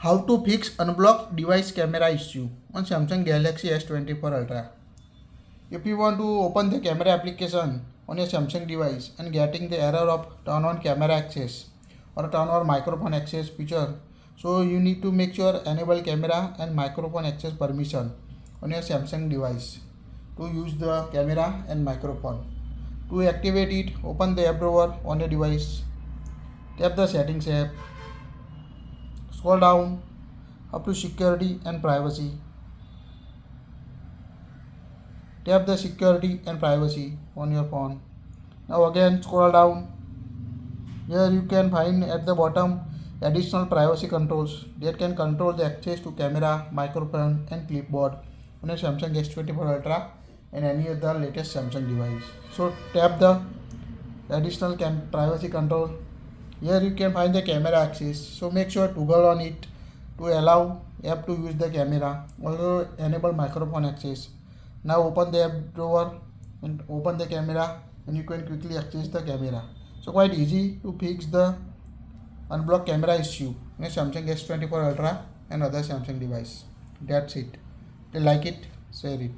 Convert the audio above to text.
How to fix unblock device camera issue on Samsung Galaxy S24 Ultra. If you want to open the camera application on your Samsung device and getting the error of turn on camera access or turn on microphone access feature, so you need to make sure enable camera and microphone access permission on your Samsung device to use the camera and microphone. To activate it, open the app drawer on your device, tap the settings app, scroll down up to security and privacy. Tap the security and privacy on your phone. Now again scroll down. Here you can find at the bottom additional privacy controls that can control the access to camera, microphone and clipboard on a Samsung S24 Ultra and any other latest Samsung device. So tap the additional privacy control. Here you can find the camera access. So make sure to toggle on it to allow app to use the camera. Also enable microphone access. Now open the app drawer and open the camera and you can quickly access the camera. So quite easy to fix the unblock camera issue in a Samsung S24 Ultra and other Samsung device. That's it. If you like it, share it.